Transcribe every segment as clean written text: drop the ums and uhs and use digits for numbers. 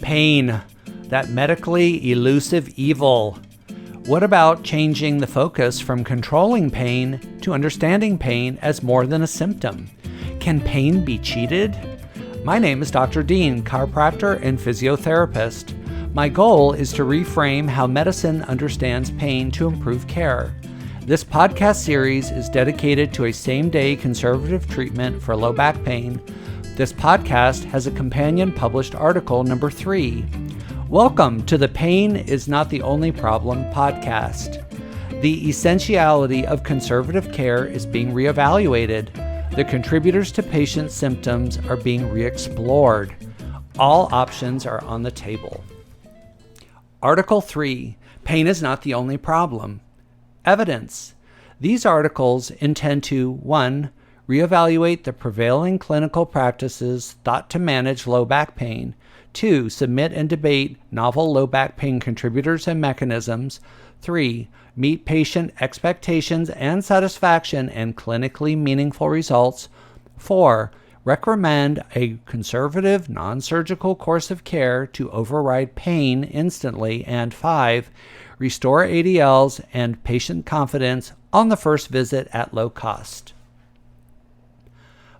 Pain, that medically elusive evil. What about changing the focus from controlling pain to understanding pain as more than a symptom? Can pain be cheated? My name is Dr. Dean, chiropractor and physiotherapist. My goal is to reframe how medicine understands pain to improve care. This podcast series is dedicated to a same-day conservative treatment for low back pain. This podcast has a companion published article number 3. Welcome to the Pain is Not the Only Problem podcast. The essentiality of conservative care is being reevaluated. The contributors to patient symptoms are being re-explored. All options are on the table. Article 3, Pain is Not the Only Problem. Evidence. These articles intend to 1. Reevaluate the prevailing clinical practices thought to manage low back pain. 2. Submit and debate novel low back pain contributors and mechanisms. 3. Meet patient expectations and satisfaction and clinically meaningful results. 4. Recommend a conservative, non-surgical course of care to override pain instantly. And 5. Restore ADLs and patient confidence on the first visit at low cost.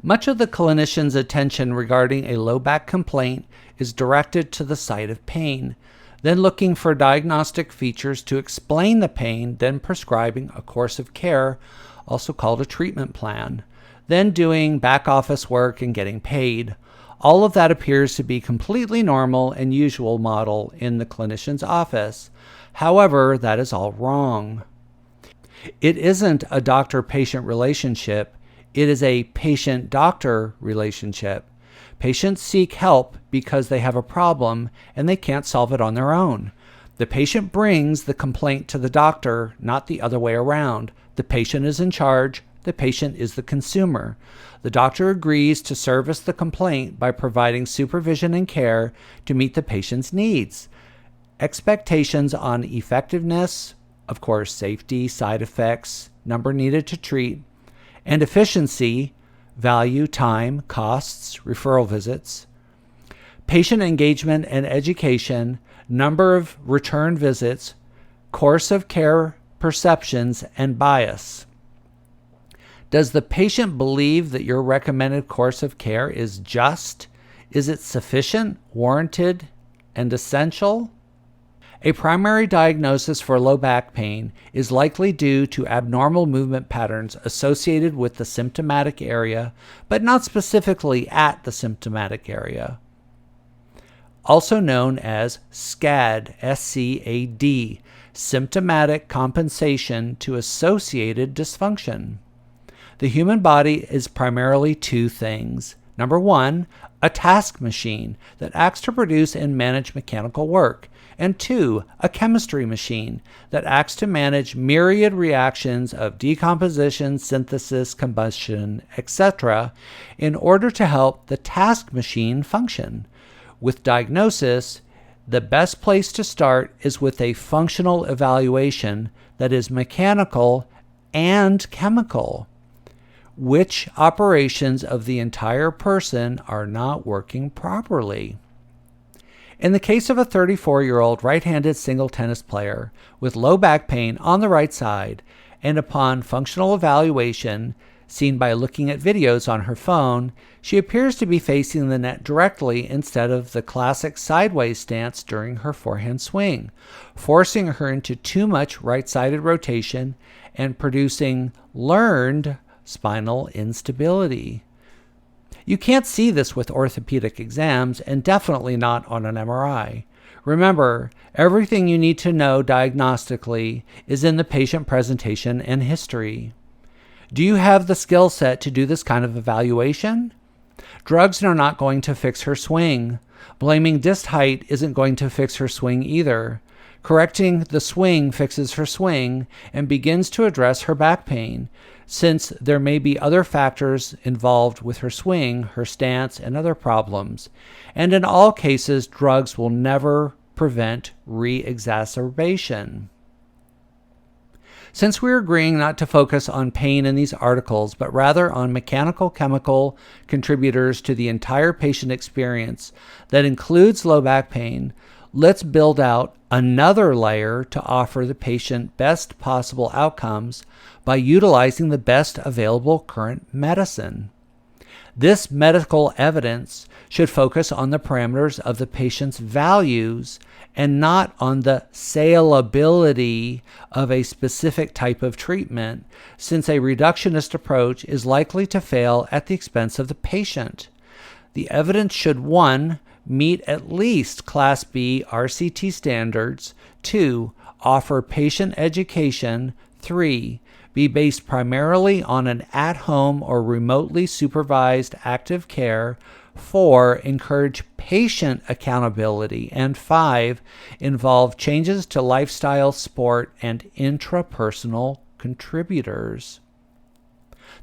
Much of the clinician's attention regarding a low back complaint is directed to the site of pain, then looking for diagnostic features to explain the pain, then prescribing a course of care, also called a treatment plan, then doing back office work and getting paid. All of that appears to be completely normal and usual model in the clinician's office. However, that is all wrong. It isn't a doctor-patient relationship. It is a patient-doctor relationship. Patients seek help because they have a problem and they can't solve it on their own. The patient brings the complaint to the doctor, not the other way around. The patient is in charge. The patient is the consumer. The doctor agrees to service the complaint by providing supervision and care to meet the patient's needs. Expectations on effectiveness, of course, safety, side effects, number needed to treat, and efficiency, value, time, costs, referral visits, patient engagement and education, number of return visits, course of care perceptions, and bias. Does the patient believe that your recommended course of care is just? Is it sufficient, warranted, and essential? A primary diagnosis for low back pain is likely due to abnormal movement patterns associated with the symptomatic area, but not specifically at the symptomatic area. Also known as SCAD, S-C-A-D, symptomatic compensation to associated dysfunction. The human body is primarily two things. Number 1, a task machine that acts to produce and manage mechanical work. And 2, a chemistry machine that acts to manage myriad reactions of decomposition, synthesis, combustion, etc. in order to help the task machine function. With diagnosis, the best place to start is with a functional evaluation that is mechanical and chemical. Which operations of the entire person are not working properly? In the case of a 34-year-old right-handed single tennis player with low back pain on the right side, and upon functional evaluation, seen by looking at videos on her phone, she appears to be facing the net directly instead of the classic sideways stance during her forehand swing, forcing her into too much right-sided rotation and producing learned spinal instability. You can't see this with orthopedic exams and definitely not on an MRI. Remember, everything you need to know diagnostically is in the patient presentation and history. Do you have the skill set to do this kind of evaluation? Drugs are not going to fix her swing. Blaming disc height isn't going to fix her swing either. Correcting the swing fixes her swing and begins to address her back pain, since there may be other factors involved with her swing, her stance, and other problems. And in all cases, drugs will never prevent re-exacerbation. Since we're agreeing not to focus on pain in these articles, but rather on mechanical chemical contributors to the entire patient experience that includes low back pain, let's build out another layer to offer the patient best possible outcomes by utilizing the best available current medicine. This medical evidence should focus on the parameters of the patient's values and not on the saleability of a specific type of treatment, since a reductionist approach is likely to fail at the expense of the patient. The evidence should 1. Meet at least Class B RCT standards, 2. Offer patient education, 3. Be based primarily on an at-home or remotely supervised active care, 4. Encourage patient accountability, and 5. Involve changes to lifestyle, sport, and intrapersonal contributors.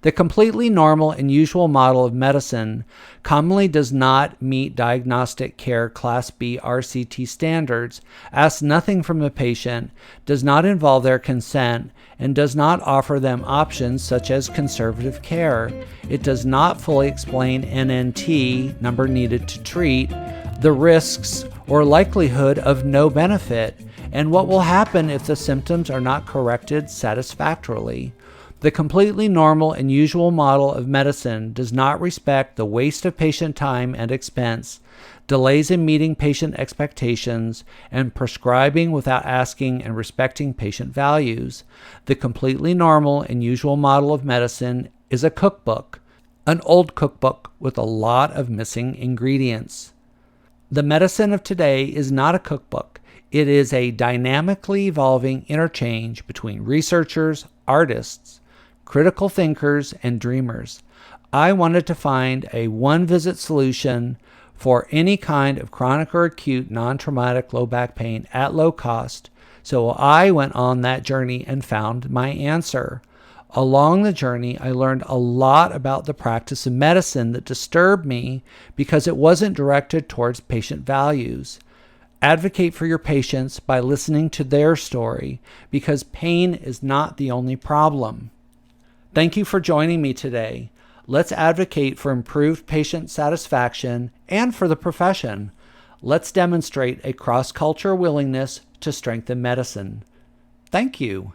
The completely normal and usual model of medicine commonly does not meet diagnostic care Class B RCT standards, asks nothing from the patient, does not involve their consent, and does not offer them options such as conservative care. It does not fully explain NNT, number needed to treat, the risks or likelihood of no benefit, and what will happen if the symptoms are not corrected satisfactorily. The completely normal and usual model of medicine does not respect the waste of patient time and expense, delays in meeting patient expectations, and prescribing without asking and respecting patient values. The completely normal and usual model of medicine is a cookbook, an old cookbook with a lot of missing ingredients. The medicine of today is not a cookbook. It is a dynamically evolving interchange between researchers, artists, critical thinkers, and dreamers. I wanted to find a one-visit solution for any kind of chronic or acute non-traumatic low back pain at low cost, so I went on that journey and found my answer. Along the journey, I learned a lot about the practice of medicine that disturbed me because it wasn't directed towards patient values. Advocate for your patients by listening to their story, because pain is not the only problem. Thank you for joining me today. Let's advocate for improved patient satisfaction and for the profession. Let's demonstrate a cross-cultural willingness to strengthen medicine. Thank you.